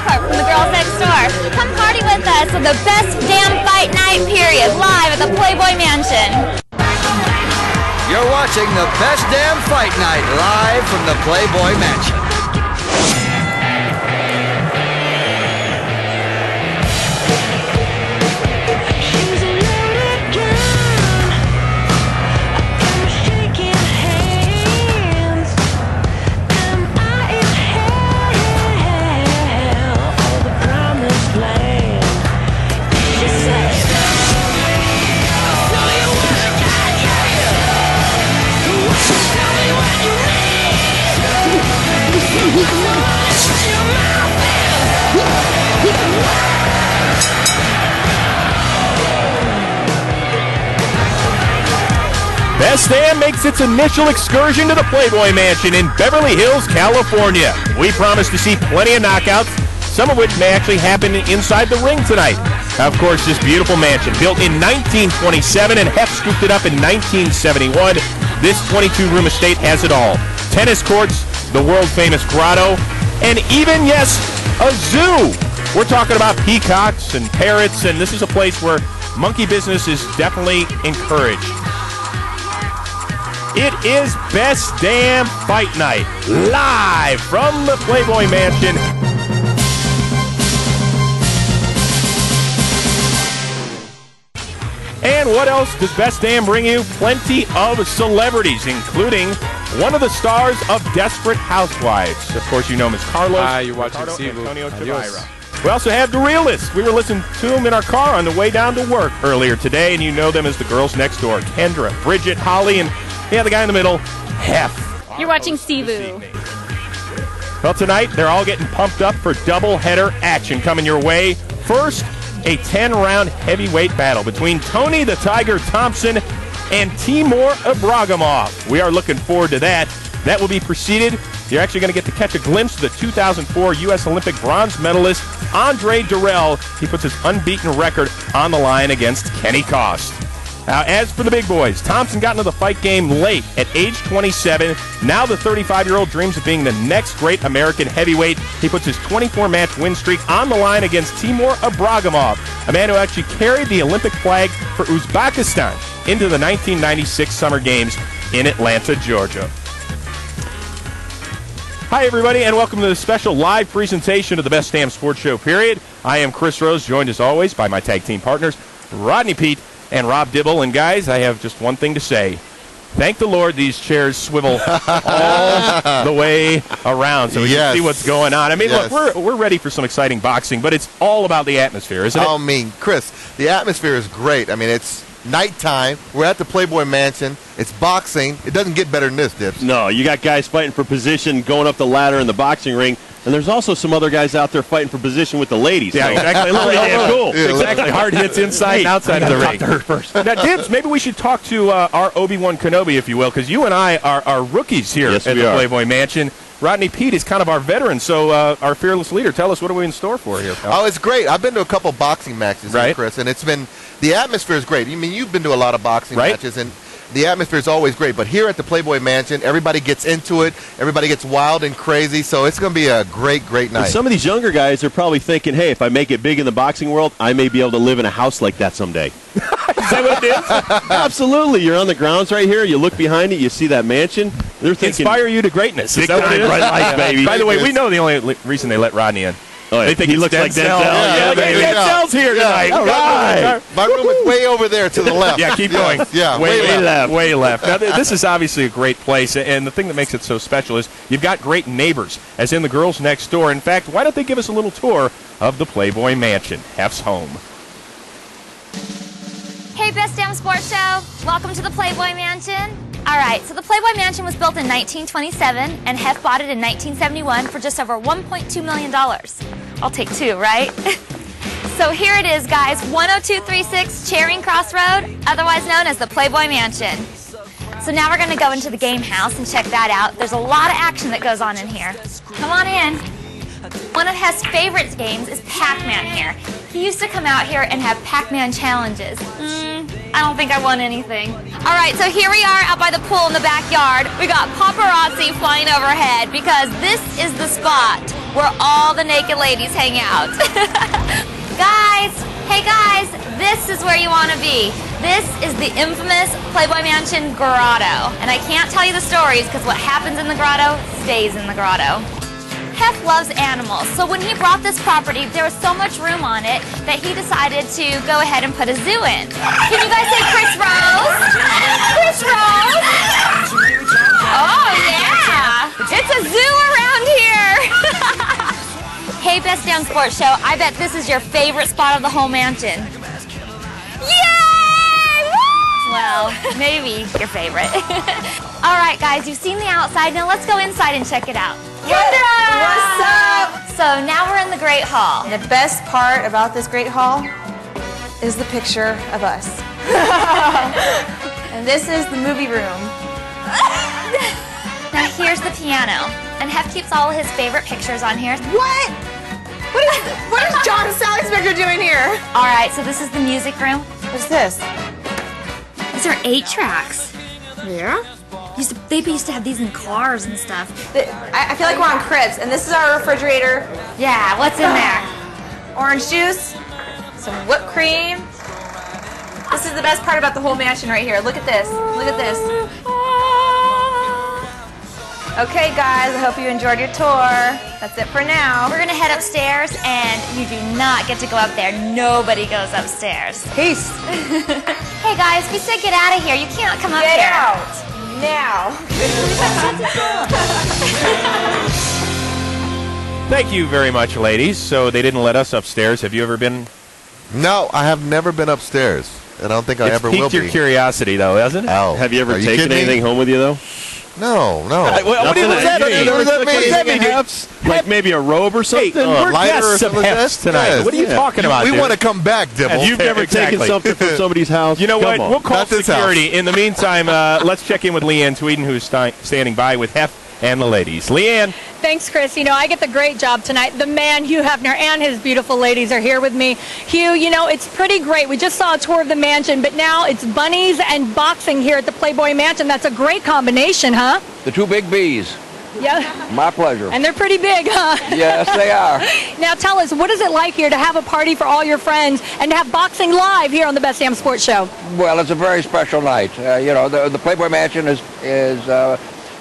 court from the girls next door. Come party with us for the best damn fight night period, live at the Playboy Mansion. You're watching the best damn fight night live from the Playboy Mansion. Best Damn makes its initial excursion to the Playboy Mansion in Beverly Hills, California. We promise to see plenty of knockouts, some of which may actually happen inside the ring tonight. Of course, this beautiful mansion, built in 1927 and Hef scooped it up in 1971. This 22-room estate has it all. Tennis courts, the world-famous grotto, and even, yes, a zoo. We're talking about peacocks and parrots, and this is a place where monkey business is definitely encouraged. It is Best Damn Fight Night, live from the Playboy Mansion. And what else does Best Damn bring you? Plenty of celebrities, including one of the stars of Desperate Housewives. Of course, you know Ms. Carlos. Hi, you're watching Antonio Chavira. We also have The Realists. We were listening to them in our car on the way down to work earlier today, and you know them as the girls next door. Kendra, Bridget, Holly, and the guy in the middle, Hef. You're watching Sivu. Well, tonight, they're all getting pumped up for double-header action coming your way. First, a 10-round heavyweight battle between Tony the Tiger Thompson and Timur Ibragimov. We are looking forward to that. That will be preceded. You're actually going to get to catch a glimpse of the 2004 U.S. Olympic bronze medalist, Andre Durrell. He puts his unbeaten record on the line against Kenny Koss. Now, as for the big boys, Thompson got into the fight game late at age 27. Now the 35-year-old dreams of being the next great American heavyweight. He puts his 24-match win streak on the line against Timur Ibragimov, a man who actually carried the Olympic flag for Uzbekistan into the 1996 Summer Games in Atlanta, Georgia. Hi, everybody, and welcome to the special live presentation of the Best Damn Sports Show, period. I am Chris Rose, joined as always by my tag team partners, Rodney Pete and Rob Dibble. And guys, I have just one thing to say. Thank the Lord these chairs swivel all the way around so we can see what's going on. I mean, look, we're ready for some exciting boxing, but it's all about the atmosphere, isn't it? I mean, Chris, the atmosphere is great. I mean, it's nighttime. We're at the Playboy Mansion. It's boxing. It doesn't get better than this, Dips. No, you got guys fighting for position, going up the ladder in the boxing ring. And there's also some other guys out there fighting for position with the ladies. Yeah, so. exactly. Cool. Yeah, exactly. Hard hits inside and outside of the ring. Talk to her first. Now, Dibs, maybe we should talk to our Obi-Wan Kenobi, if you will, because you and I are rookies here at the Playboy Mansion. Rodney Pete is kind of our veteran, so our fearless leader, tell us, what are we in store for here, pal? Oh, it's great. I've been to a couple boxing matches, Chris, and it's been, the atmosphere is great. I mean, you've been to a lot of boxing matches, and the atmosphere is always great. But here at the Playboy Mansion, everybody gets into it. Everybody gets wild and crazy, so it's going to be a great, great night. And some of these younger guys are probably thinking, hey, if I make it big in the boxing world, I may be able to live in a house like that someday. Is that what it is? Absolutely. You're on the grounds right here. You look behind you. You see that mansion. They're thinking, inspire you to greatness. Is that what it is? Life, baby. By the way, we know the only reason they let Rodney in. Oh, yeah. They think he looks like Denzel. Yeah, baby. Denzel's here tonight. All right. My room is way over there to the left. Yeah, keep going. Yeah, way left. Way left. Now, this is obviously a great place, and the thing that makes it so special is you've got great neighbors, as in the girls next door. In fact, why don't they give us a little tour of the Playboy Mansion, Hef's home? Hey, Best Damn Sports Show. Welcome to the Playboy Mansion. All right, so the Playboy Mansion was built in 1927, and Hef bought it in 1971 for just over $1.2 million. I'll take two, right? So here it is, guys, 10236 Charing Cross Road, otherwise known as the Playboy Mansion. So now we're going to go into the game house and check that out. There's a lot of action that goes on in here. Come on in. One of Hef's favorite games is Pac-Man here. He used to come out here and have Pac-Man challenges. I don't think I won anything. All right, so here we are out by the pool in the backyard. We got paparazzi flying overhead because this is the spot where all the naked ladies hang out. Guys, hey guys, this is where you want to be. This is the infamous Playboy Mansion grotto. And I can't tell you the stories because what happens in the grotto stays in the grotto. Hef loves animals, so when he bought this property, there was so much room on it that he decided to go ahead and put a zoo in. Can you guys say Chris Rose? Chris Rose? Oh yeah! It's a zoo around here! Hey, Best Damn Sports Show, I bet this is your favorite spot of the whole mansion. Yay! Woo! Well, maybe your favorite. All right, guys, you've seen the outside. Now let's go inside and check it out. Kendra! What's up? So now we're in the Great Hall. The best part about this Great Hall is the picture of us. And this is the movie room. Now here's the piano. And Hef keeps all of his favorite pictures on here. What? What is John and Sally Spector doing here? All right, so this is the music room. What's this? These are 8 tracks. Yeah? They used to have these in cars and stuff. I feel like we're on Cribs, and this is our refrigerator. Yeah, what's in there? Orange juice, some whipped cream. This is the best part about the whole mansion right here. Look at this. Look at this. Okay, guys, I hope you enjoyed your tour. That's it for now. We're gonna head upstairs, and you do not get to go up there. Nobody goes upstairs. Peace. Hey guys, we said get out of here. You can't come up Get here. out now. Thank you very much, ladies. So they didn't let us upstairs. Have you ever been? No, I have never been upstairs, and I don't think I ever will Piqued your be. curiosity, though, hasn't it? Oh, Have you ever are taken kidding me? anything home with you, though? No, no. What Nothing does that that mean? you What does that What does that mean? mean? Like maybe a robe or something? Hey, we're lighter or guests of something like Hef's that? tonight. Yes. What are you talking about, We dude? want to come back, Dibble. You've never Taking exactly. something from somebody's house? You know Come what? on. We'll call Not this security. house. In the meantime, let's check in with Leanne Tweeden, who's standing by with Hef and the ladies. Leanne. Thanks, Chris. You know, I get the great job tonight. The man, Hugh Hefner, and his beautiful ladies are here with me. Hugh, you know, it's pretty great. We just saw a tour of the mansion, but now it's bunnies and boxing here at the Playboy Mansion. That's a great combination, huh? The 2 big B's. Yeah. My pleasure. And they're pretty big, huh? Yes, they are. Now tell us, what is it like here to have a party for all your friends and to have boxing live here on the Best Damn Sports Show? Well, it's a very special night. You know, the Playboy Mansion is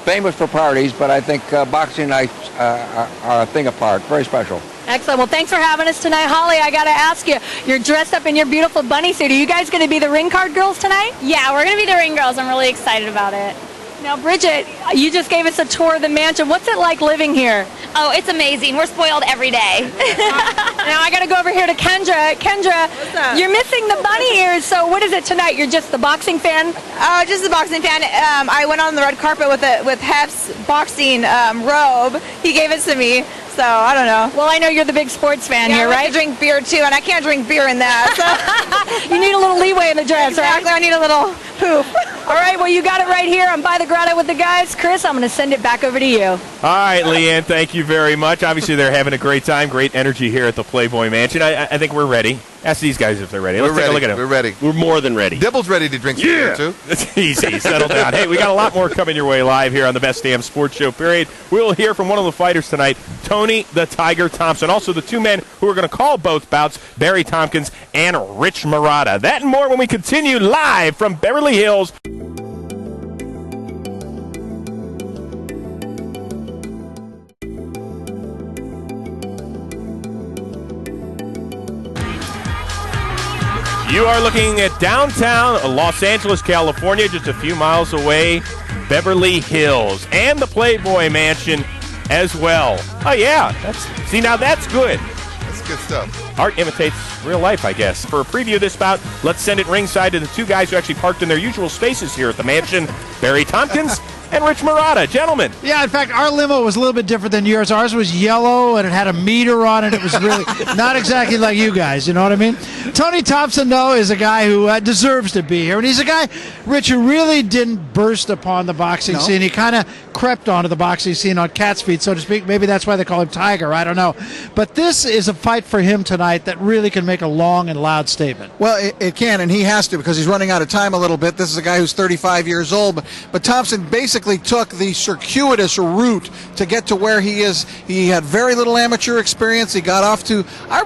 famous for parties, but I think boxing nights are a thing apart. Very special. Excellent. Well, thanks for having us tonight. Holly, I got to ask you, you're dressed up in your beautiful bunny suit. Are you guys going to be the ring card girls tonight? Yeah, we're going to be the ring girls. I'm really excited about it. Now, Bridget, you just gave us a tour of the mansion. What's it like living here? Oh, it's amazing. We're spoiled every day. Now, I got to go over here to Kendra. Kendra, you're missing the bunny ears, so what is it tonight? You're just the boxing fan? Oh, just a boxing fan. I went on the red carpet with Hef's boxing robe. He gave it to me, so I don't know. Well, I know you're the big sports fan Yeah, here, I like right? to drink beer too, and I can't drink beer in that. So. You need a little leeway in the dress, Exactly, right? I need a little poop. All right, well, you got it right here. I'm by the grotto with the guys. Chris, I'm going to send it back over to you. All right, Leanne, thank you very much. Obviously, they're having a great time, great energy here at the Playboy Mansion. I think we're ready. Ask these guys if they're ready. Let's take a look at them. We're ready. We're more than ready. Dibble's ready to drink some beer, too. It's easy. Settle down. Hey, we got a lot more coming your way live here on the Best Damn Sports Show, period. We'll hear from one of the fighters tonight, Tony the Tiger Thompson. Also, the 2 men who are going to call both bouts, Barry Tompkins and Rich Marotta. That and more when we continue live from Beverly Hills. You are looking at downtown Los Angeles, California, just a few miles away, Beverly Hills, and the Playboy Mansion as well. Oh, yeah. Now that's good. That's good stuff. Art imitates real life, I guess. For a preview of this bout, let's send it ringside to the 2 guys who actually parked in their usual spaces here at the mansion, Barry Tompkins and Rich Marotta. Gentlemen. Yeah, in fact, our limo was a little bit different than yours. Ours was yellow, and it had a meter on it. It was really not exactly like you guys, you know what I mean? Tony Thompson, though, is a guy who deserves to be here. And he's a guy, Rich, who really didn't burst upon the boxing scene. He kind of crept onto the boxing scene on cat's feet, so to speak. Maybe that's why they call him Tiger. I don't know. But this is a fight for him tonight that really can make a long and loud statement. Well, it can, and he has to, because he's running out of time a little bit. This is a guy who's 35 years old, but Thompson basically took the circuitous route to get to where he is. He had very little amateur experience. He got off to, I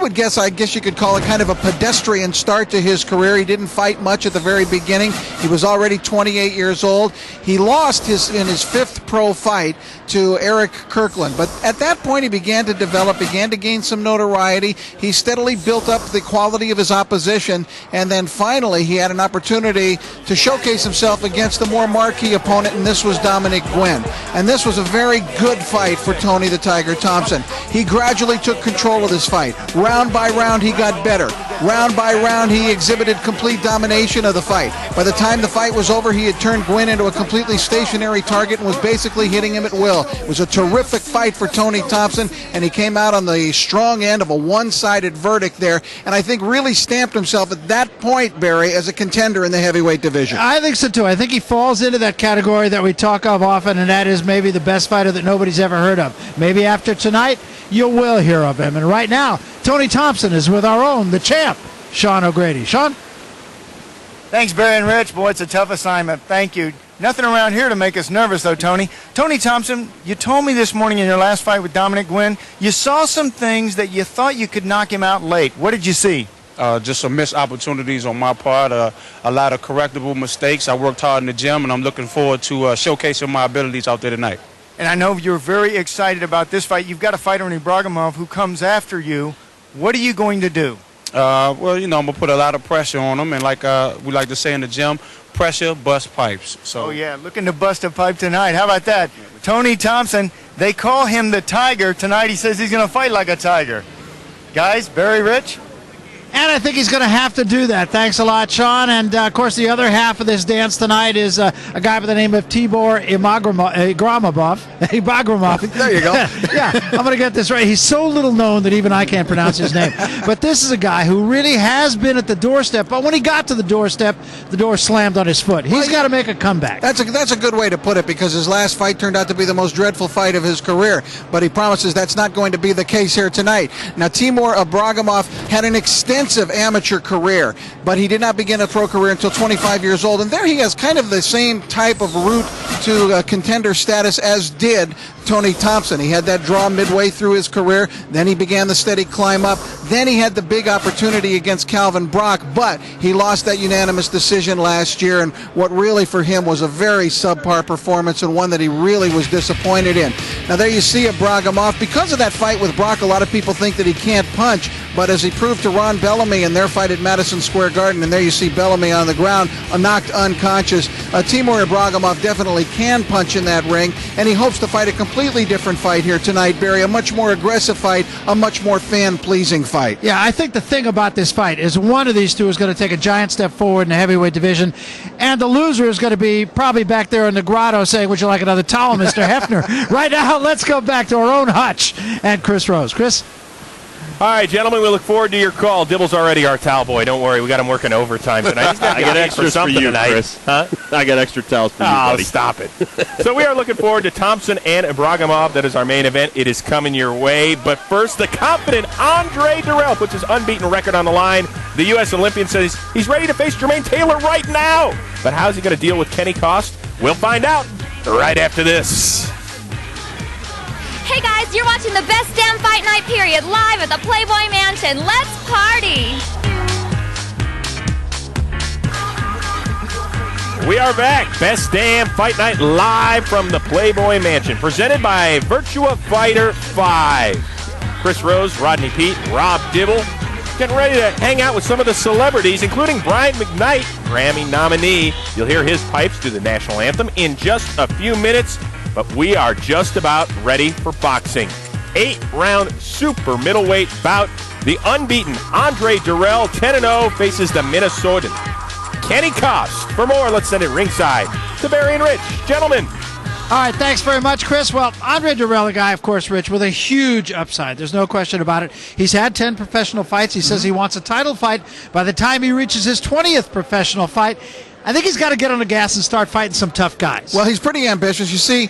guess you could call it kind of a pedestrian start to his career. He didn't fight much at the very beginning. He was already 28 years old. He lost in his 5th pro fight to Eric Kirkland, but at that point he began to develop, began to gain some notoriety. He steadily built up the quality of his opposition, and then finally he had an opportunity to showcase himself against the more marquee opponent, and this was Dominic Gwynn. And this was a very good fight for Tony the Tiger Thompson. He gradually took control of this fight. Round by round he got better. Round by round he exhibited complete domination of the fight. By the time the fight was over, he had turned Gwynn into a completely stationary target and was basically hitting him at will. It was a terrific fight for Tony Thompson, and he came out on the strong end of a one-sided verdict there, and I think really stamped himself at that point, Barry, as a contender in the heavyweight division. I think so too. I think he falls into that category that we talk of often, and that is maybe the best fighter that nobody's ever heard of. Maybe after tonight, you will hear of him. And right now, Tony Thompson is with our own, the champ, Sean O'Grady. Sean? Thanks, Barry and Rich. Boy, it's a tough assignment. Thank you. Nothing around here to make us nervous, though, Tony. Tony Thompson, you told me this morning in your last fight with Dominic Gwynn, you saw some things that you thought you could knock him out late. What did you see? Just some missed opportunities on my part, a lot of correctable mistakes. I worked hard in the gym, and I'm looking forward to showcasing my abilities out there tonight. And I know you're very excited about this fight. You've got a fighter in Ibragimov who comes after you. What are you going to do? Well, I'm going to put a lot of pressure on him, and like we like to say in the gym, pressure busts pipes. So. Oh, yeah, looking to bust a pipe tonight. How about that? Tony Thompson, they call him the Tiger. Tonight he says he's going to fight like a tiger. Guys, Barry, Rich? And I think he's going to have to do that. Thanks a lot, Sean. And, of course, the other half of this dance tonight is a guy by the name of Tibor Ibragimov. There you go. Yeah, I'm going to get this right. He's so little known that even I can't pronounce his name. But this is a guy who really has been at the doorstep. But when he got to the doorstep, the door slammed on his foot. He's got to make a comeback. That's a good way to put it, because his last fight turned out to be the most dreadful fight of his career. But he promises that's not going to be the case here tonight. Now, Tibor Ibragimov had an extensive amateur career, but he did not begin a pro career until 25 years old, and there he has kind of the same type of route to contender status as did Tony Thompson. He had that draw midway through his career, then he began the steady climb up, then he had the big opportunity against Calvin Brock, but he lost that unanimous decision last year, and what really for him was a very subpar performance, and one that he really was disappointed in. Now there you see Ibragimov. Because of that fight with Brock, a lot of people think that he can't punch, but as he proved to Ron Bellamy in their fight at Madison Square Garden, and there you see Bellamy on the ground, knocked unconscious, Tibor Ibragimov definitely can punch in that ring, and he hopes to fight a completely different fight here tonight, Barry, a much more aggressive fight, a much more fan-pleasing fight. Yeah, I think the thing about this fight is one of these two is going to take a giant step forward in the heavyweight division, and the loser is going to be probably back there in the grotto saying, would you like another towel, Mr. Hefner? Right now, let's go back to our own Hutch and Chris Rose. Chris? All right, gentlemen, we look forward to your call. Dibble's already our towel boy. Don't worry, we got him working overtime tonight. He's got I got extras for you, tonight. Chris. Huh? I got extra towels for you, buddy. Stop it. So we are looking forward to Thompson and Ibragimov. That is our main event. It is coming your way. But first, the confident Andre Durrell puts his unbeaten record on the line. The U.S. Olympian says he's ready to face Jermaine Taylor right now. But how's he going to deal with Kenny Cost? We'll find out right after this. Hey guys, you're watching the best damn fight night period live at the Playboy Mansion. Let's party! We are back. Best damn fight night live from the Playboy Mansion. Presented by Virtua Fighter 5. Chris Rose, Rodney Pete, Rob Dibble. Getting ready to hang out with some of the celebrities, including Brian McKnight, Grammy nominee. You'll hear his pipes to the national anthem in just a few minutes. But we are just about ready for boxing. 8-round super middleweight bout. The unbeaten Andre Durrell, 10-0, faces the Minnesotan Kenny Cost. For more, let's send it ringside to Barry and Rich. Gentlemen. All right, thanks very much, Chris. Well, Andre Durrell, a guy, of course, Rich, with a huge upside. There's no question about it. He's had 10 professional fights. He says he wants a title fight by the time he reaches his 20th professional fight. I think he's got to get on the gas and start fighting some tough guys. Well, he's pretty ambitious. You see,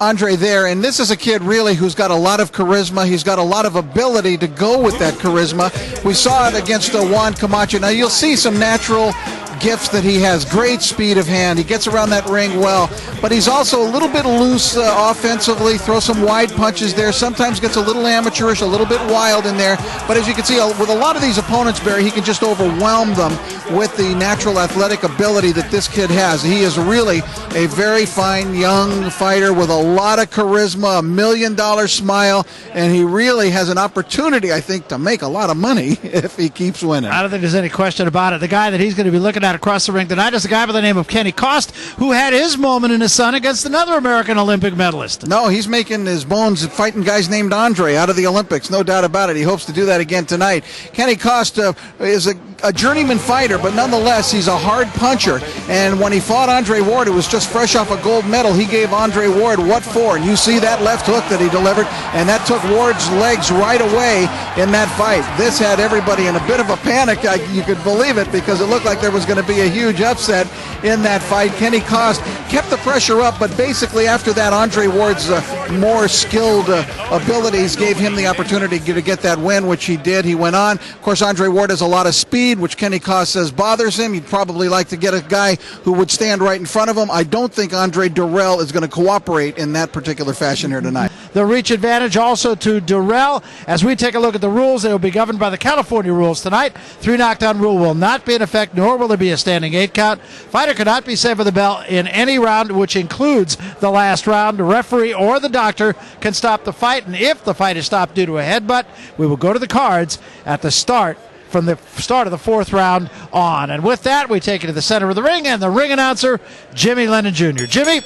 Andre there, and this is a kid really who's got a lot of charisma. He's got a lot of ability to go with that charisma. We saw it against Juan Camacho. Now you'll see some natural gifts that he has. Great speed of hand. He gets around that ring well, but he's also a little bit loose offensively, throws some wide punches there, sometimes gets a little amateurish, a little bit wild in there, but as you can see with a lot of these opponents, Barry, he can just overwhelm them with the natural athletic ability that this kid has. He is really a very fine young fighter with a lot of charisma, $1 million smile, and he really has an opportunity, I think, to make a lot of money if he keeps winning. I don't think there's any question about it. The guy that he's going to be looking at across the ring tonight is a guy by the name of Kenny Cost, who had his moment in the sun against another American Olympic medalist. No, he's making his bones fighting guys named Andre out of the Olympics, no doubt about it. He hopes to do that again tonight. Kenny Cost is a journeyman fighter, but nonetheless, he's a hard puncher. And when he fought Andre Ward, it was just fresh off a gold medal. He gave Andre Ward what for? And you see that left hook that he delivered, and that took Ward's legs right away in that fight. This had everybody in a bit of a panic. You could believe it, because it looked like there was going to be a huge upset in that fight. Kenny Cost kept the pressure up, but basically after that, Andre Ward's more skilled abilities gave him the opportunity to get that win, which he did. He went on. Of course, Andre Ward has a lot of speed, which Kenny Cost says bothers him. He'd probably like to get a guy who would stand right in front of him. I don't think Andre Durrell is going to cooperate in that particular fashion here tonight. The reach advantage also to Durrell. As we take a look at the rules, they will be governed by the California rules tonight. 3 knockdown rule will not be in effect, nor will there be a standing 8 count. Fighter cannot be saved for the bell in any round, which includes the last round. The referee or the doctor can stop the fight, and if the fight is stopped due to a headbutt, we will go to the cards at the start, from the start of the 4th round on. And with that, we take it to the center of the ring, and the ring announcer, Jimmy Lennon Jr. Jimmy?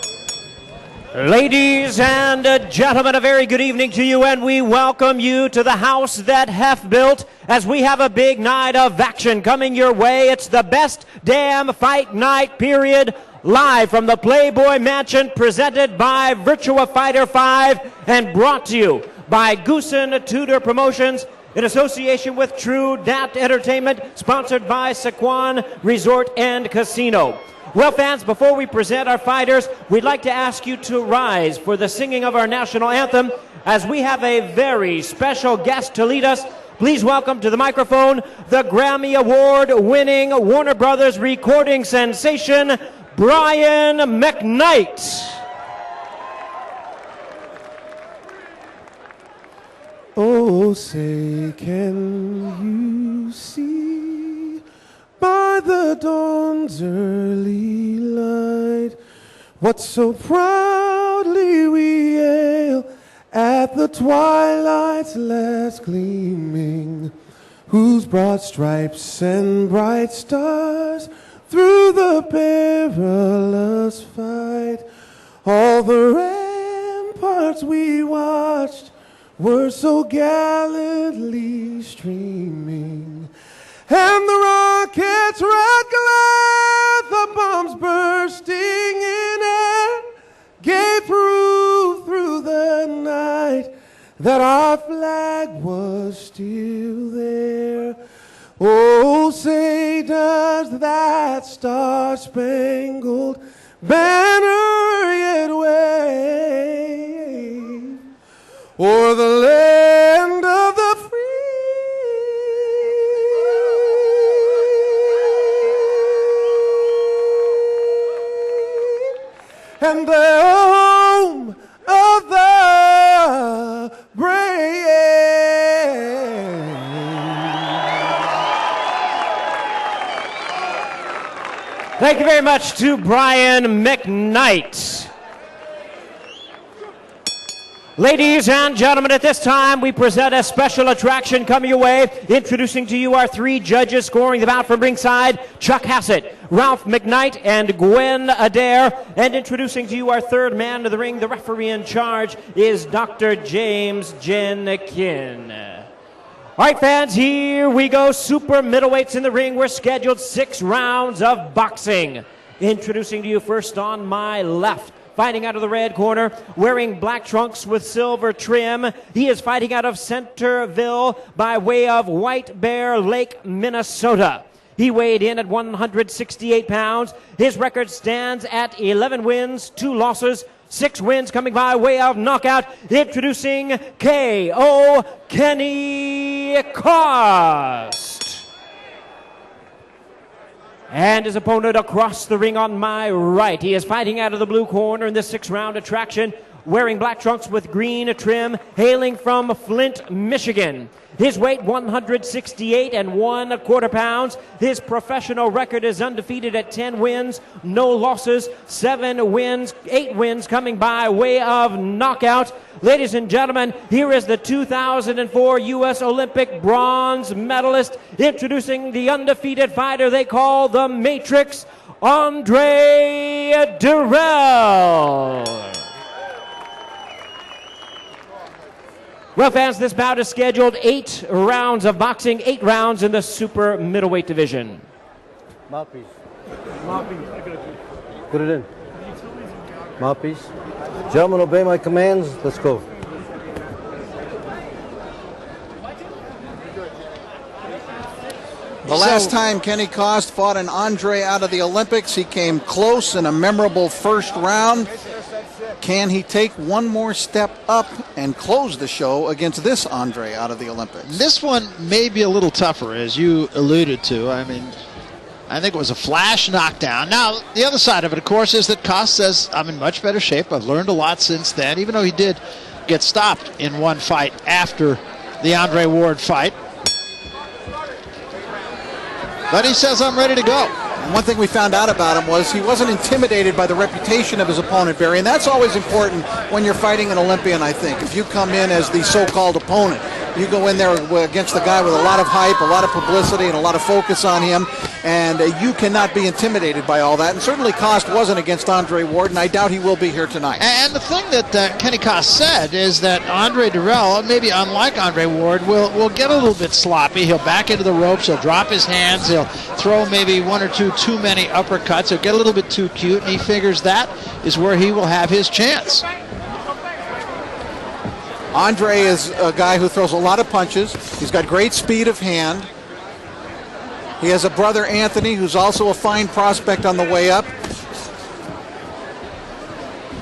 Ladies and gentlemen, a very good evening to you, and we welcome you to the house that Hef built as we have a big night of action coming your way. It's the best damn fight night, period, live from the Playboy Mansion, presented by Virtua Fighter 5 and brought to you by Goosen Tudor Promotions in association with True Dat Entertainment, sponsored by Sequan Resort and Casino. Well, fans, before we present our fighters, we'd like to ask you to rise for the singing of our national anthem, as we have a very special guest to lead us. Please welcome to the microphone the Grammy Award-winning Warner Brothers recording sensation, Brian McKnight. Oh, say, can you see by the dawn's early light what so proudly we hail at the twilight's last gleaming, whose broad stripes and bright stars through the perilous fight all the ramparts we watched were so gallantly streaming, and the rockets' red glare, the bombs bursting in air, gave proof through the night that our flag was still there. Oh, say does that star-spangled banner yet wave o'er the land of the free and the home of the brave. Thank you very much to Brian McKnight. Ladies and gentlemen, at this time, we present a special attraction coming your way. Introducing to you our 3 judges scoring the bout from ringside, Chuck Hassett, Ralph McKnight, and Gwen Adair. And introducing to you our 3rd man of the ring, the referee in charge is Dr. James Jenkin. All right, fans, here we go. Super middleweights in the ring. We're scheduled 6 rounds of boxing. Introducing to you first on my left, fighting out of the red corner, wearing black trunks with silver trim. He is fighting out of Centerville by way of White Bear Lake, Minnesota. He weighed in at 168 pounds. His record stands at 11 wins, 2 losses, 6 wins coming by way of knockout. Introducing K.O. Kenny Cost. And his opponent across the ring on my right. He is fighting out of the blue corner in this 6-round attraction, wearing black trunks with green trim, hailing from Flint, Michigan. His weight, 168 1/4 pounds. His professional record is undefeated at 10 wins, no losses, 7 wins, 8 wins coming by way of knockout. Ladies and gentlemen, here is the 2004 U.S. Olympic bronze medalist, introducing the undefeated fighter they call the Matrix, Andre Durrell. Well, fans, this bout is scheduled 8 rounds of boxing, 8 rounds in the super middleweight division. Mouthpiece. Put it in. Mouthpiece. Gentlemen, obey my commands. Let's go. The last time Kenny Cost fought an Andre out of the Olympics, he came close in a memorable first round. Can he take one more step up and close the show against this Andre out of the Olympics? This one may be a little tougher, as you alluded to. I mean, I think it was a flash knockdown. Now, the other side of it, of course, is that Cost says, I'm in much better shape. I've learned a lot since then, even though he did get stopped in one fight after the Andre Ward fight. But he says, I'm ready to go. And one thing we found out about him was he wasn't intimidated by the reputation of his opponent, Barry, and that's always important when you're fighting an Olympian, I think. If you come in as the so-called opponent, you go in there against the guy with a lot of hype, a lot of publicity, and a lot of focus on him, and you cannot be intimidated by all that. And certainly Cost wasn't against Andre Ward, and I doubt he will be here tonight. And the thing that Kenny Cost said is that Andre Durrell, maybe unlike Andre Ward, will get a little bit sloppy. He'll back into the ropes, he'll drop his hands, he'll throw maybe 1 or 2 too many uppercuts, he'll get a little bit too cute, and he figures that is where he will have his chance. Andre is a guy who throws a lot of punches. He's got great speed of hand. He has a brother, Anthony, who's also a fine prospect on the way up,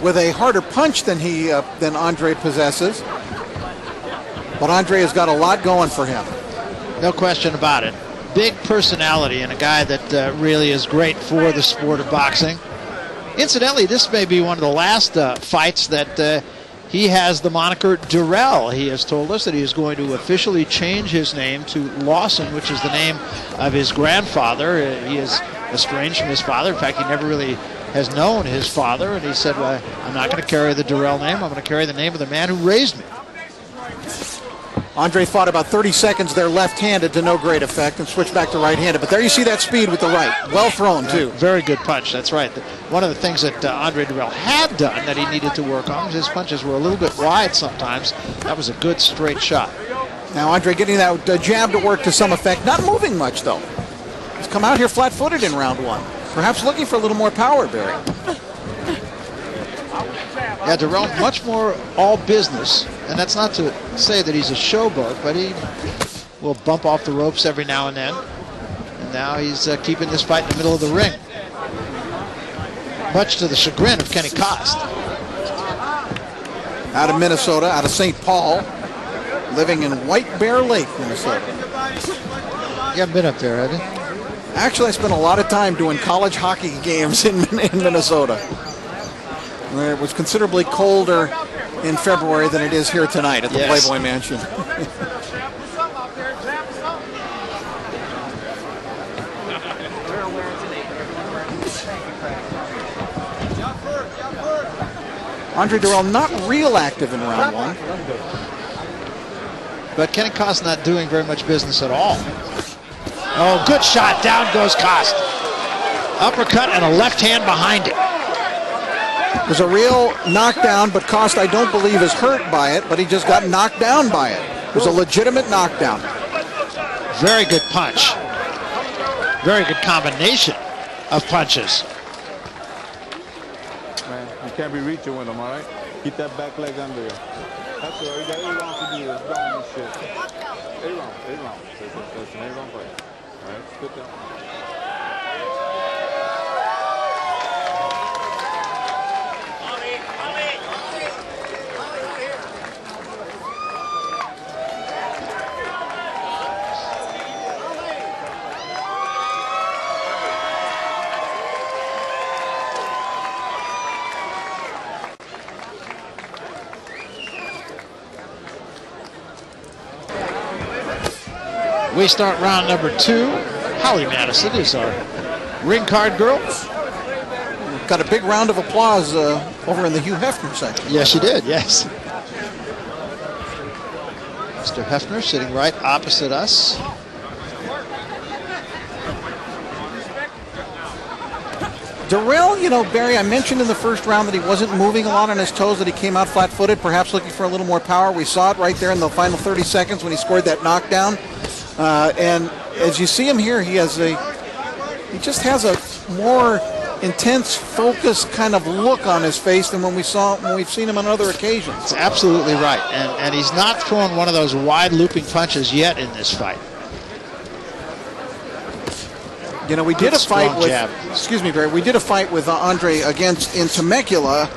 with a harder punch than Andre possesses. But Andre has got a lot going for him. No question about it. Big personality and a guy that really is great for the sport of boxing. Incidentally, this may be one of the last fights that he has the moniker Durrell. He has told us that he is going to officially change his name to Lawson, which is the name of his grandfather. He is estranged from his father. In fact, he never really has known his father, and he said, well, I'm not going to carry the Durrell name. I'm going to carry the name of the man who raised me. Andre fought about 30 seconds there left-handed to no great effect and switched back to right-handed. But there you see that speed with the right. Well thrown, too. Very good punch. That's right. One of the things that Andre Durrell had done that he needed to work on was his punches were a little bit wide sometimes. That was a good straight shot. Now Andre getting that jab to work to some effect. Not moving much, though. He's come out here flat-footed in round 1. Perhaps looking for a little more power, Barry. Yeah, Durrell much more all business, and that's not to say that he's a showboat, but he will bump off the ropes every now and then. And now he's keeping this fight in the middle of the ring, much to the chagrin of Kenny Cost. Out of Minnesota, out of St. Paul, living in White Bear Lake, Minnesota. You haven't been up there, have you? Actually, I spent a lot of time doing college hockey games in Minnesota. It was considerably colder in February than it is here tonight at the Playboy Mansion. Andre Durrell not real active in round 1. But Kenny Cost not doing very much business at all. Oh, good shot. Down goes Cost. Uppercut and a left hand behind it. It was a real knockdown, but Cost, I don't believe, is hurt by it, but he just got knocked down by it. It was a legitimate knockdown. Very good punch. Very good combination of punches. Man, you can't be reaching with them, all right? Keep that back leg under you. That's all. You got 8 rounds to do this. Don't do shit. 8 rounds. 8 rounds. That's an 8-round fight. All right? Sit down. We start round number 2. Holly Madison is our ring card girl. Got a big round of applause over in the Hugh Hefner section. Yes, she did, yes. Mr. Hefner sitting right opposite us. Darrell, you know, Barry, I mentioned in the first round that he wasn't moving a lot on his toes, that he came out flat-footed, perhaps looking for a little more power. We saw it right there in the final 30 seconds when he scored that knockdown. And as you see him here, he just has a more intense, focused kind of look on his face than when we've seen him on other occasions. That's absolutely right. And he's not throwing one of those wide looping punches yet in this fight. You know, we did a fight with, excuse me, Barry, we did a fight with Andre in Temecula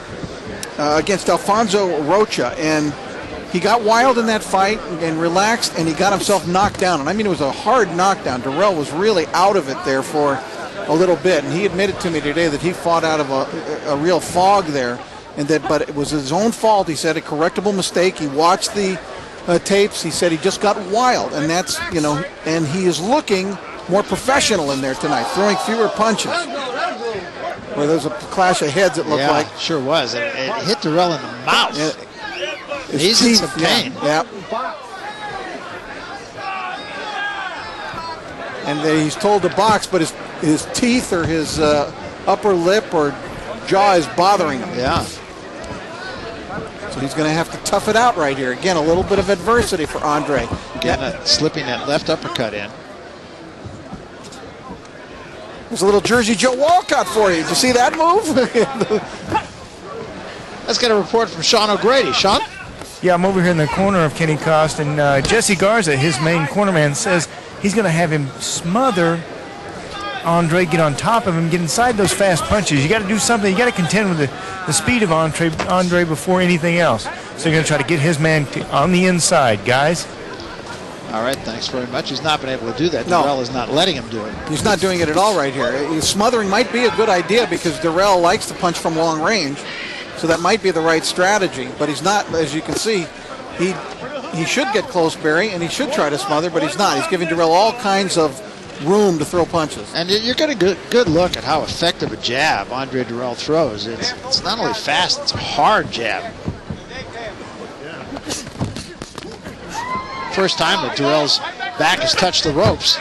against Alfonso Rocha, and he got wild in that fight and relaxed, and he got himself knocked down. And I mean, it was a hard knockdown. Darrell was really out of it there for a little bit, and he admitted to me today that he fought out of a real fog there, but it was his own fault. He said a correctable mistake. He watched the tapes. He said he just got wild, and that's, you know, and he is looking more professional in there tonight, throwing fewer punches. Where there's a clash of heads, it looked like. Sure was. It hit Darrell in the mouth. He's in some pain. Yeah. And he's told to box, but his teeth or his upper lip or jaw is bothering him. Yeah. So he's going to have to tough it out right here. Again, a little bit of adversity for Andre. Again, slipping that left uppercut in. There's a little Jersey Joe Walcott for you. Did you see that move? Let's get a report from Sean O'Grady. Sean? Yeah, I'm over here in the corner of Kenny Cost, and Jesse Garza, his main cornerman, says he's going to have him smother Andre, get on top of him, get inside those fast punches. You got to do something. You got to contend with the speed of Andre before anything else. So you're going to try to get his man on the inside, guys. All right, thanks very much. He's not been able to do that. No. Darrell is not letting him do it. He's not doing it at all right here. Smothering might be a good idea because Darrell likes to punch from long range, so that might be the right strategy. But he's not, as you can see, he should get close, Barry, and he should try to smother, but he's not. He's giving Darrell all kinds of room to throw punches. And you're getting a good look at how effective a jab Andre Darrell throws. It's not only fast, it's a hard jab. First time that Darrell's back has touched the ropes.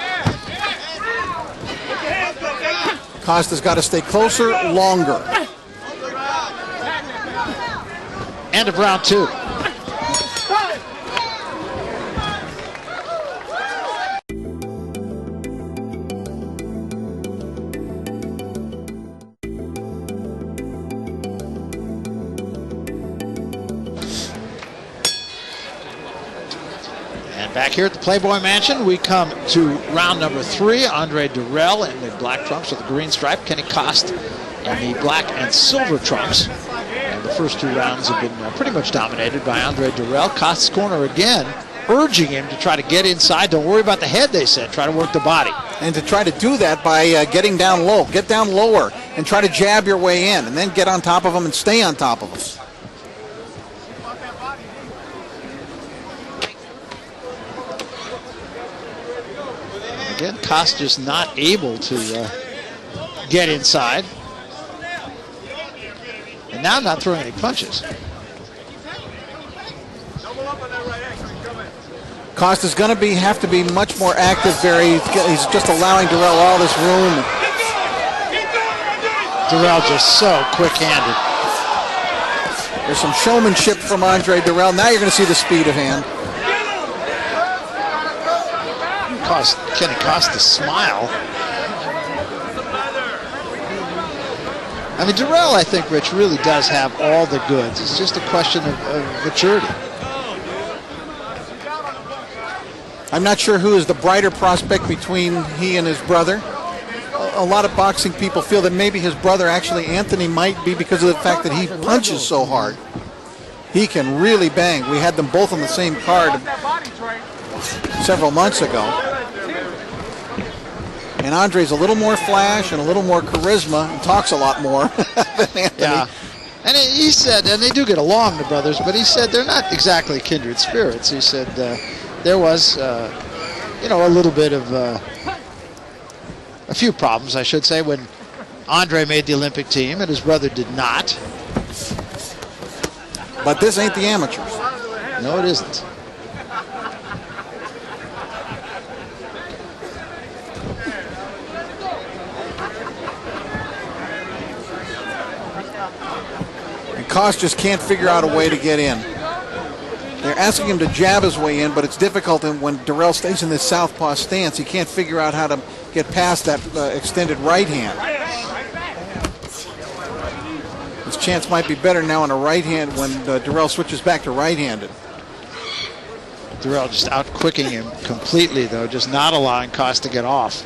Costa's got to stay closer, longer. End of round 2. Back here at the Playboy Mansion, we come to round number 3. Andre Darrell in the black trunks with the green stripe. Kenny Cost in the black and silver trunks. And the first 2 rounds have been pretty much dominated by Andre Darrell. Cost's corner again, urging him to try to get inside. Don't worry about the head, they said. Try to work the body. And to try to do that by getting down low. Get down lower and try to jab your way in. And then get on top of him and stay on top of him. Again, Cost just not able to get inside. And now not throwing any punches. Costa's going to have to be much more active, Barry. He's just allowing Darrell all this room. Darrell just so quick-handed. There's some showmanship from Andre Darrell. Now you're going to see the speed of hand. Kenny Cost to smile. I mean, Darrell, I think, Rich, really does have all the goods. It's just a question of maturity. I'm not sure who is the brighter prospect between he and his brother. A lot of boxing people feel that maybe his brother, actually Anthony, might be because of the fact that he punches so hard. He can really bang. We had them both on the same card several months ago. And Andre's a little more flash and a little more charisma and talks a lot more than Anthony. Yeah. And he said, and they do get along, the brothers, but he said they're not exactly kindred spirits. He said there was, a little bit of a few problems, I should say, when Andre made the Olympic team and his brother did not. But this ain't the amateurs. No, it isn't. And Koss just can't figure out a way to get in. They're asking him to jab his way in, but it's difficult when Durrell stays in this southpaw stance. He can't figure out how to get past that extended right hand. His chance might be better now on a right hand when Durrell switches back to right-handed. Durrell just out-quicking him completely, though, just not allowing Koss to get off.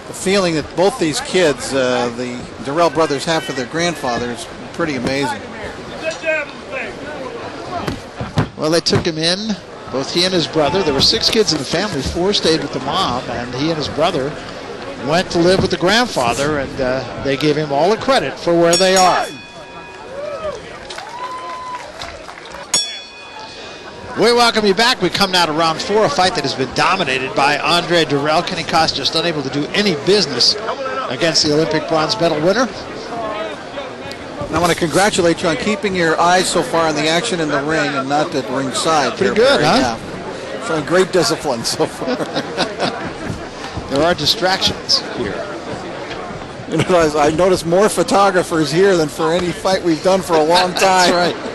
The feeling that both these kids, the Durrell brothers, have for their grandfather is pretty amazing. Well, they took him in, both he and his brother. There were 6 kids in the family. 4 stayed with the mom, and he and his brother went to live with the grandfather, and they gave him all the credit for where they are. We welcome you back. We come now to round 4, a fight that has been dominated by Andre Durrell. Kenny Koss just unable to do any business against the Olympic bronze medal winner. And I want to congratulate you on keeping your eyes so far on the action in the ring and not at ringside. Pretty good, huh? Yeah. Showing great discipline so far. There are distractions here. You know, I noticed more photographers here than for any fight we've done for a long time. That's right.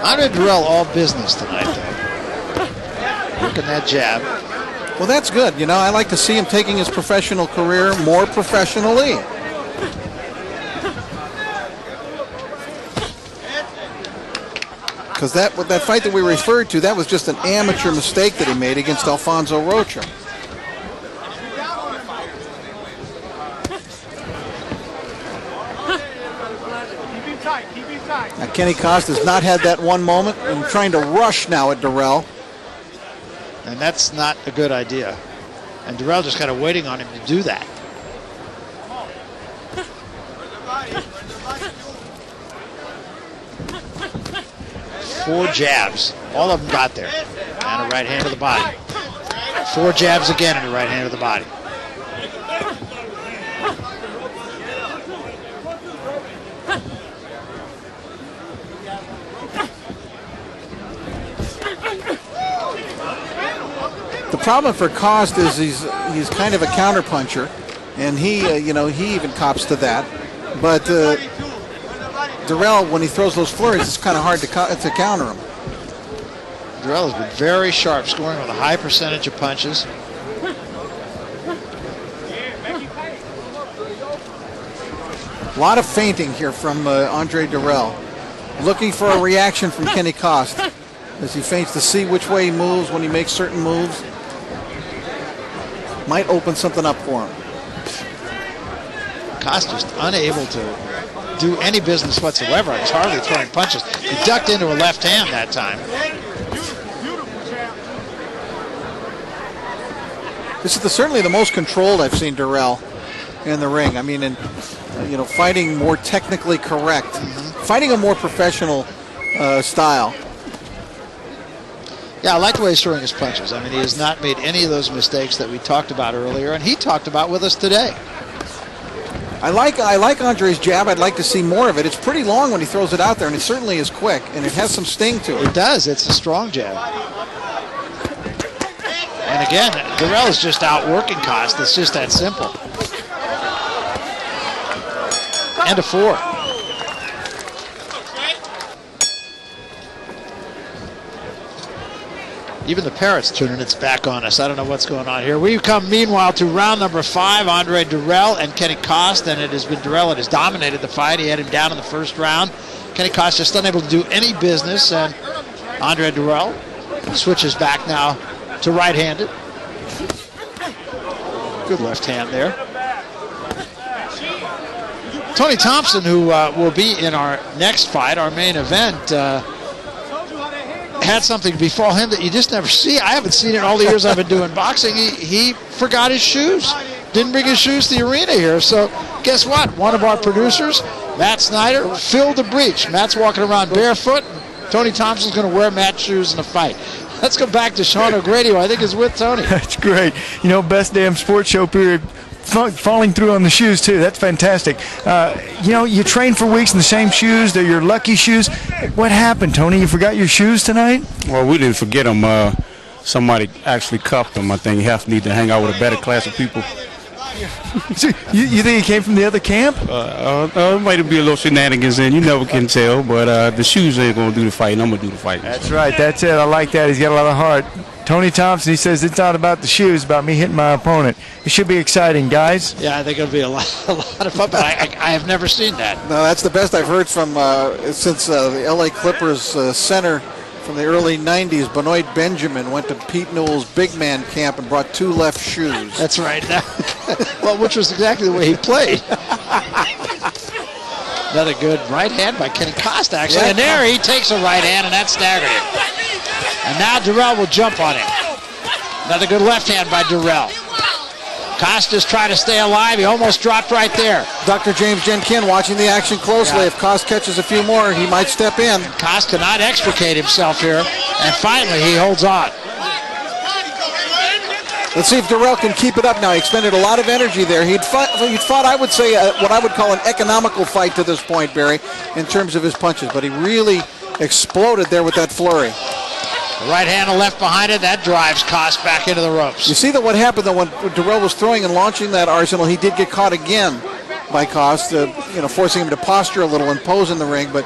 Andre Durrell all business tonight, though. Working that jab. Well, that's good. You know, I like to see him taking his professional career more professionally. Because that fight that we referred to, that was just an amateur mistake that he made against Alfonso Rocha. Now, Kenny Koss has not had that one moment and trying to rush now at Durrell. And that's not a good idea. And Durrell just kind of waiting on him to do that. Four jabs. All of them got there. And a right hand to the body. 4 jabs again and a right hand to the body. The problem for Koss is he's kind of a counterpuncher, and he even cops to that. But Durrell, when he throws those flurries, it's kind of hard to counter him. Durrell has been very sharp, scoring with a high percentage of punches. A lot of feinting here from Andre Durrell, looking for a reaction from Kenny Koss as he feints to see which way he moves when he makes certain moves. Might open something up for him. Koss just unable to do any business whatsoever. He's hardly throwing punches. He ducked into a left hand that time. This is certainly the most controlled I've seen Durrell in the ring. I mean, fighting more technically correct, fighting a more professional style. Yeah, I like the way he's throwing his punches. I mean, he has not made any of those mistakes that we talked about earlier, and he talked about with us today. I like Andre's jab. I'd like to see more of it. It's pretty long when he throws it out there, and it certainly is quick, and it has some sting to it. It does. It's a strong jab. And again, Durrell is just outworking Koss. It's just that simple. And a 4. Even the parrot's turning its back on us. I don't know what's going on here. We've come, meanwhile, to round number 5, Andre Durrell and Kenny Koss. And it has been Durrell that has dominated the fight. He had him down in the first round. Kenny Koss just unable to do any business. And Andre Durrell switches back now to right-handed. Good left hand there. Tony Thompson, who will be in our next fight, our main event, had something befall him that you just never see. I haven't seen it all the years I've been doing boxing. He forgot his shoes. didn't bring his shoes to the arena here. So guess what? One of our producers, Matt Snyder, filled the breach. Matt's walking around barefoot. Tony Thompson's going to wear Matt's shoes in the fight. Let's go back to Sean O'Grady, who I think is with Tony. That's great. You know, best damn sports show period. Falling through on the shoes, too. That's fantastic. You know, you train for weeks in the same shoes. They're your lucky shoes. What happened, Tony? You forgot your shoes tonight? Well, we didn't forget them. Somebody actually cuffed them. I think you have to need to hang out with a better class of people. So you think he came from the other camp? It might be a little shenanigans in. You never can tell. But the shoes ain't going to do the fighting. I'm going to do the fighting. That's right. That's it. I like that. He's got a lot of heart. Tony Thompson, he says it's not about the shoes, about me hitting my opponent. It should be exciting, guys. Yeah, I think it'll be a lot of fun, but I have never seen that. No, that's the best I've heard from since the L.A. Clippers center from the early 90s. Benoit Benjamin went to Pete Newell's big man camp and brought 2 left shoes. That's right. Well, which was exactly the way he played. Another good right hand by Kenny Costa, actually. Yeah. And there he takes a right hand, and that's staggering. And now Durrell will jump on him. Another good left hand by Durrell. Costa's trying to stay alive. He almost dropped right there. Dr. James Jenkin watching the action closely. Yeah. If Costa catches a few more, he might step in. Costa cannot extricate himself here. And finally, he holds on. Let's see if Durrell can keep it up now. He expended a lot of energy there. He'd fought I would say, what I would call an economical fight to this point, Barry, in terms of his punches. But he really exploded there with that flurry. The right hand and left behind it, that drives Costa back into the ropes. You see that what happened though when Durrell was throwing and launching that arsenal, he did get caught again by Costa, forcing him to posture a little and pose in the ring. But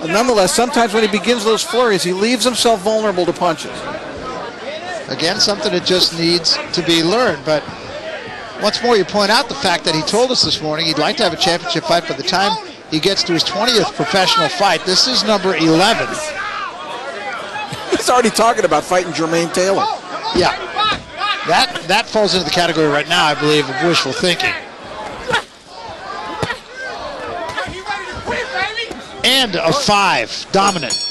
nonetheless, sometimes when he begins those flurries, he leaves himself vulnerable to punches. Again, something that just needs to be learned. But once more, you point out the fact that he told us this morning he'd like to have a championship fight by the time he gets to his 20th professional fight. This is number 11. He's already talking about fighting Jermaine Taylor. Yeah. That falls into the category right now, I believe, of wishful thinking. And a 5. Dominant.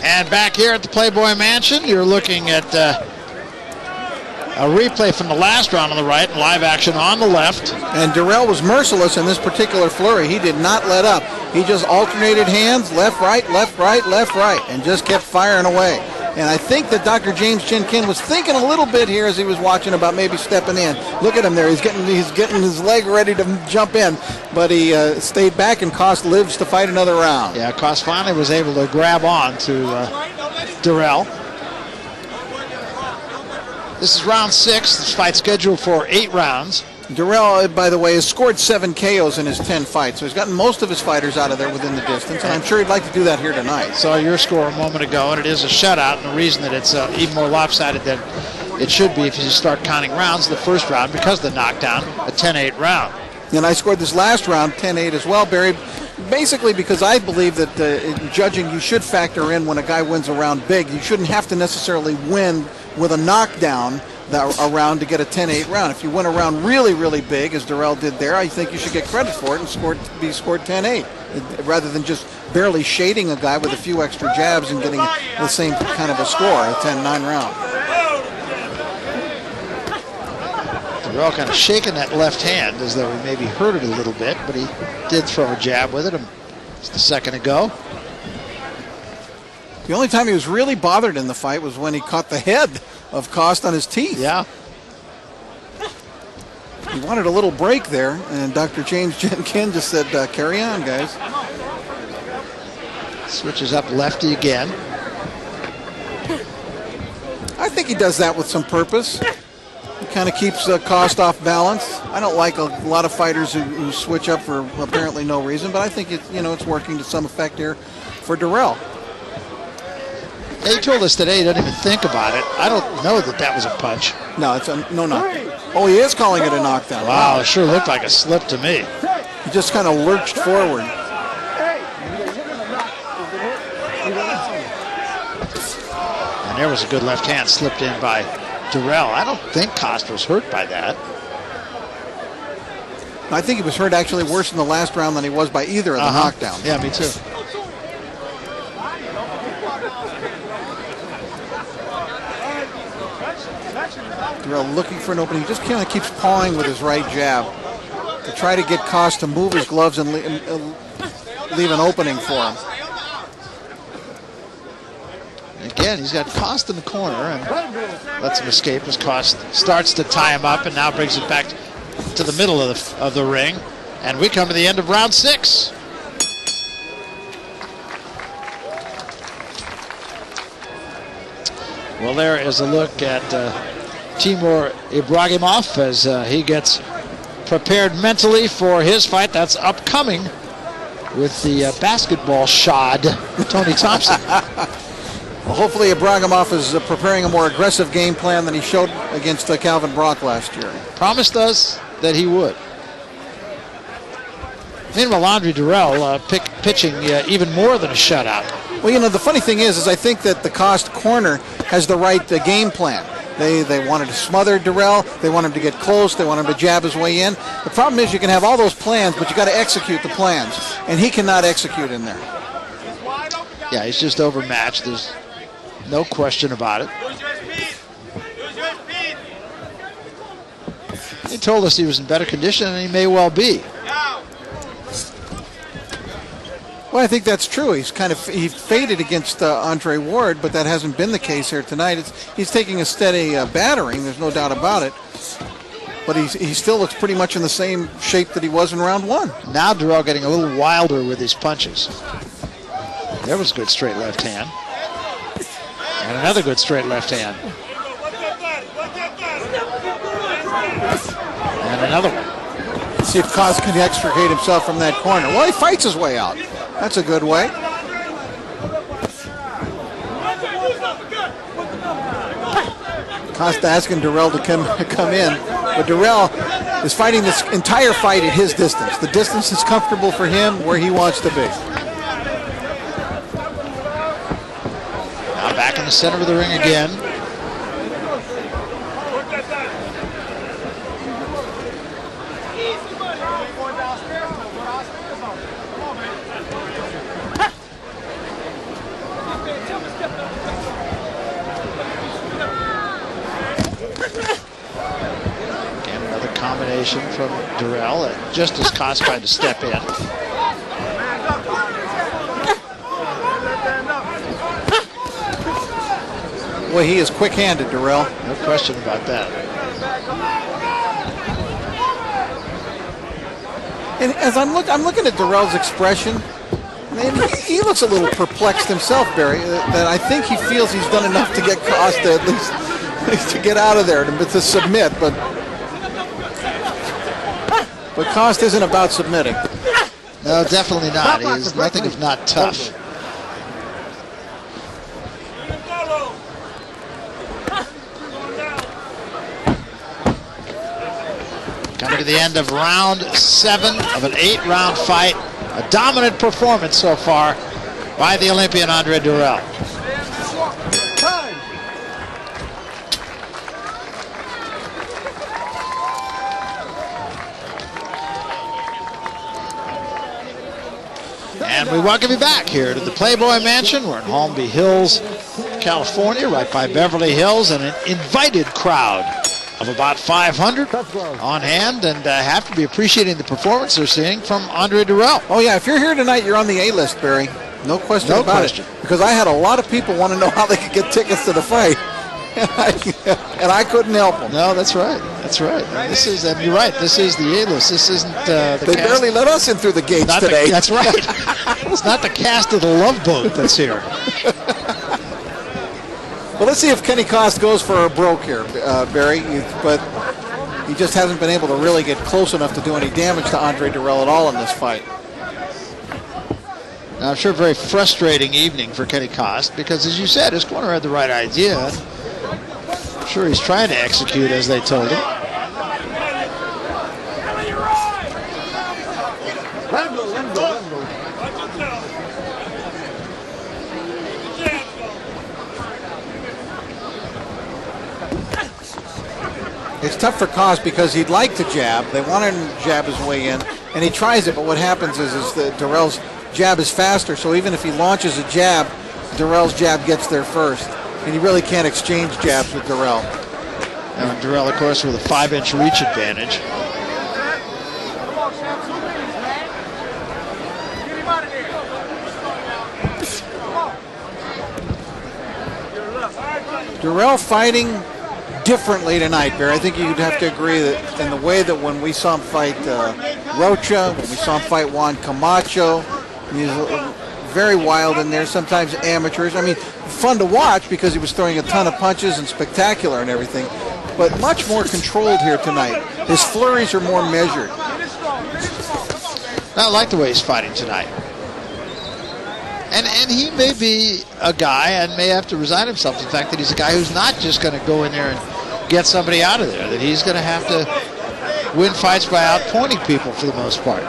And back here at the Playboy Mansion, you're looking at a replay from the last round on the right and live action on the left. And Durrell was merciless in this particular flurry. He did not let up. He just alternated hands, left, right, and just kept firing away. And I think that Dr. James Jenkin was thinking a little bit here as he was watching about maybe stepping in. Look at him there. He's getting his leg ready to jump in. But he stayed back, and Costa lives to fight another round. Yeah, Costa finally was able to grab on to Durrell. This is round 6. This fight's scheduled for 8 rounds. Durrell, by the way, has scored 7 KOs in his 10 fights, so he's gotten most of his fighters out of there within the distance, and I'm sure he'd like to do that here tonight. Saw your score a moment ago, and it is a shutout, and the reason that it's even more lopsided than it should be if you start counting rounds, the first round, because of the knockdown, a 10-8 round. And I scored this last round 10-8 as well, Barry, basically because I believe that in judging, you should factor in when a guy wins a round big. You shouldn't have to necessarily win with a knockdown a round to get a 10-8 round. If you win a round really, really big, as Durrell did there, I think you should get credit for it and be scored 10-8, rather than just barely shading a guy with a few extra jabs and getting the same kind of a score, a 10-9 round. Durrell kind of shaking that left hand as though he maybe hurt it a little bit, but he did throw a jab with it just a second ago. The only time he was really bothered in the fight was when he caught the head of Costa on his teeth. Yeah. He wanted a little break there, and Dr. James Jenkin just said, carry on, guys. Switches up lefty again. I think he does that with some purpose. He kind of keeps Costa off balance. I don't like a lot of fighters who switch up for apparently no reason, but I think it's working to some effect here for Durrell. He told us today he doesn't even think about it. I don't know that was a punch. No, it's no knockdown. Oh, he is calling it a knockdown. Wow, it sure looked like a slip to me. He just kind of lurched forward. And there was a good left hand slipped in by Durrell. I don't think Costa was hurt by that. I think he was hurt actually worse in the last round than he was by either of the knockdowns. Yeah, me too. Durrell looking for an opening. He just kind of keeps pawing with his right jab to try to get Koss to move his gloves and leave an opening for him. Again, he's got Koss in the corner and lets him escape as Koss starts to tie him up and now brings it back to the middle of the ring. And we come to the end of round 6. Well, there is a look at Timur Ibragimov as he gets prepared mentally for his fight. That's upcoming with the basketball shod Tony Thompson. Well, hopefully Ibragimov is preparing a more aggressive game plan than he showed against Calvin Brock last year. Promised us that he would. Meanwhile, Andre Durrell pitching even more than a shutout. Well, you know, the funny thing is I think that the Koss corner has the right game plan. They wanted to smother Durrell. They want him to get close. They want him to jab his way in. The problem is you can have all those plans, but you got to execute the plans, and he cannot execute in there. Yeah, he's just overmatched. There's no question about it. He told us he was in better condition, and he may well be. Well, I think that's true. He faded against Andre Ward, but that hasn't been the case here tonight. He's taking a steady battering. There's no doubt about it. But he still looks pretty much in the same shape that he was in round 1. Now Durrell getting a little wilder with his punches. There was a good straight left hand. And another good straight left hand. And another one. Let's see if Koss can extricate himself from that corner. Well, he fights his way out. That's a good way. Koss asking Durrell to come in. But Durrell is fighting this entire fight at his distance. The distance is comfortable for him where he wants to be. Now back in the center of the ring again. Again, another combination from Durrell, just as Koss tried to step in. Well, he is quick-handed, Durrell. No question about that. And as I'm looking at Durrell's expression, man, he looks a little perplexed himself, Barry. That I think he feels he's done enough to get Koss to at least to get out of there, to submit. But Koss isn't about submitting. No, definitely not. He is nothing if not tough. Coming to the end of round 7 of an 8-round fight. A dominant performance so far by the Olympian Andre Durrell. And we welcome you back here to the Playboy Mansion. We're in Holmby Hills, California, right by Beverly Hills, and an invited crowd of about 500 on hand, and have to be appreciating the performance they're seeing from Andre Durrell. Oh yeah, if you're here tonight, you're on the A-list, Barry. No question about it. Because I had a lot of people want to know how they could get tickets to the fight, and I couldn't help them. No, that's right. That's right. And this is, you're right. This is the A-list. This isn't the They cast. barely let us in through the gates today. That's right. It's not the cast of the Love Boat that's here. Well, let's see if Kenny Koss goes for a broke here, Barry. But he just hasn't been able to really get close enough to do any damage to Andre Durrell at all in this fight. Now, I'm sure a very frustrating evening for Kenny Koss because, as you said, his corner had the right idea. I'm sure he's trying to execute as they told him. It's tough for Koss because he'd like to jab. They want him to jab his way in, and he tries it, but what happens is that Darrell's jab is faster, so even if he launches a jab, Darrell's jab gets there first, and you really can't exchange jabs with Darrell. And Darrell, of course, with a 5-inch reach advantage. Darrell fighting differently tonight, Barry. I think you'd have to agree that in the way that when we saw him fight Rocha, when we saw him fight Juan Camacho, he's very wild in there, sometimes amateurish. I mean, fun to watch because he was throwing a ton of punches and spectacular and everything, but much more controlled here tonight. His flurries are more measured. I like the way he's fighting tonight. And he may be a guy and may have to resign himself to the fact that he's a guy who's not just going to go in there and get somebody out of there, that he's going to have to win fights by outpointing people for the most part.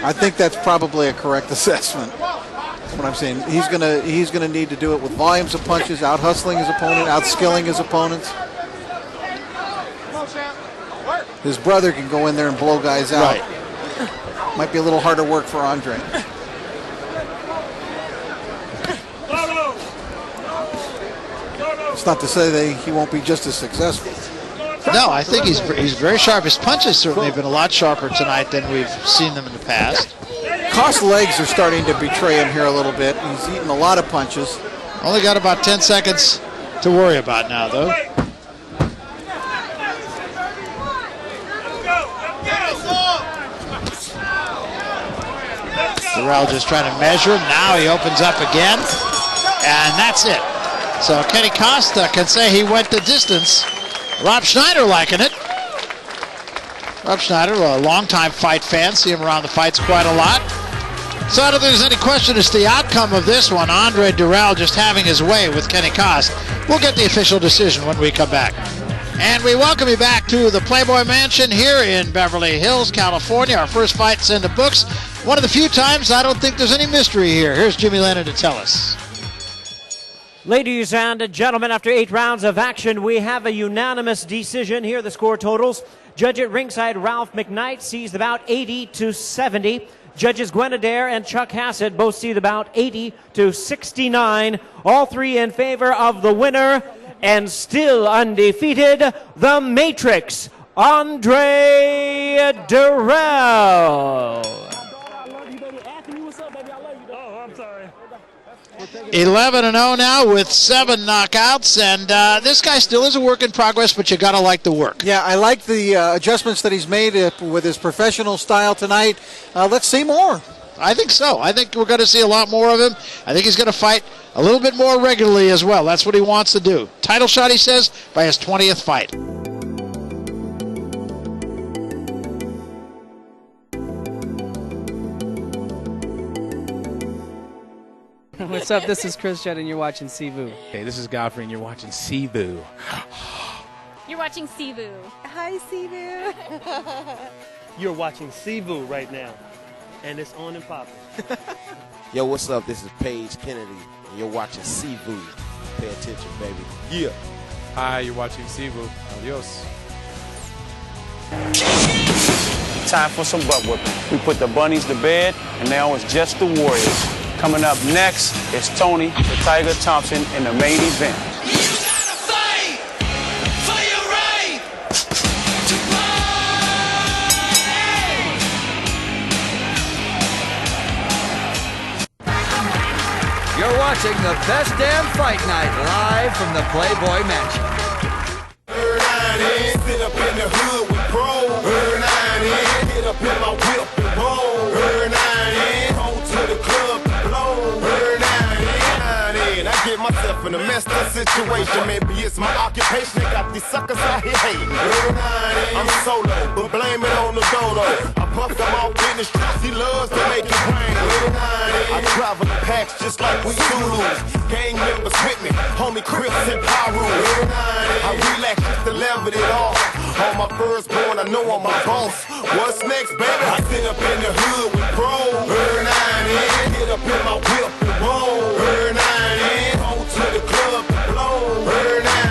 I think that's probably a correct assessment. That's what I'm saying. He's gonna need to do it with volumes of punches, out hustling his opponent, out skilling his opponents. His brother can go in there and blow guys out. Right. Might be a little harder work for Andre. It's not to say that he won't be just as successful. No, I think he's very sharp. His punches certainly have been a lot sharper tonight than we've seen them in the past. Koss' legs are starting to betray him here a little bit. He's eaten a lot of punches. Only got about 10 seconds to worry about now, though. Darrell just trying to measure. Now he opens up again, and that's it. So Kenny Costa can say he went the distance. Rob Schneider liking it. Rob Schneider, a longtime fight fan, see him around the fights quite a lot. So I don't think there's any question as to the outcome of this one. Andre Darrell just having his way with Kenny Costa. We'll get the official decision when we come back. And we welcome you back to the Playboy Mansion here in Beverly Hills, California. Our first fight's in the books. One of the few times I don't think there's any mystery here. Here's Jimmy Lennon to tell us. Ladies and gentlemen, after 8 rounds of action, we have a unanimous decision. Here are the score totals. Judge at ringside, Ralph McKnight, sees the bout 80-70. Judges Gwen Adair and Chuck Hassett both see the bout 80-69. All three in favor of the winner, and still undefeated, the Matrix, Andre Darrell. 11-0 now with 7 knockouts, and this guy still is a work in progress, but you got to like the work. Yeah, I like the adjustments that he's made with his professional style tonight. Let's see more. I think so. I think we're going to see a lot more of him. I think he's going to fight a little bit more regularly as well. That's what he wants to do. Title shot, he says, by his 20th fight. What's up? This is Chris Judd, and you're watching Sivu. Hey, this is Godfrey, and you're watching Sivu. You're watching Sivu. Hi, Sivu. You're watching Sivu right now, and it's on and popping. Yo, what's up? This is Paige Kennedy, and you're watching Sivu. Pay attention, baby. Yeah. Hi, you're watching Sivu. Adios. Time for some butt whipping. We put the bunnies to bed, and now it's just the Warriors. Coming up next is Tony the Tiger Thompson in the main event. You're watching the best damn fight night live from the Playboy Mansion. Sit up in the hood with bro. Get up in my whip and roll. Go to the club to blow. I get myself in a messed up situation. Maybe it's my occupation that got these suckers out here hating. I'm solo, but blame it on the dodo. I puff them off in the streets, he loves to make it rain. I travel the packs just like we Zulus. Gang members with me, homie Chris and Pyro. I relax just to level it off. On my firstborn, I know I'm a boss. What's next, baby? I sit up in the hood with pros. Her 9 in, get up in my whip and roll. Her 9 in, go to the club to blow. Her 9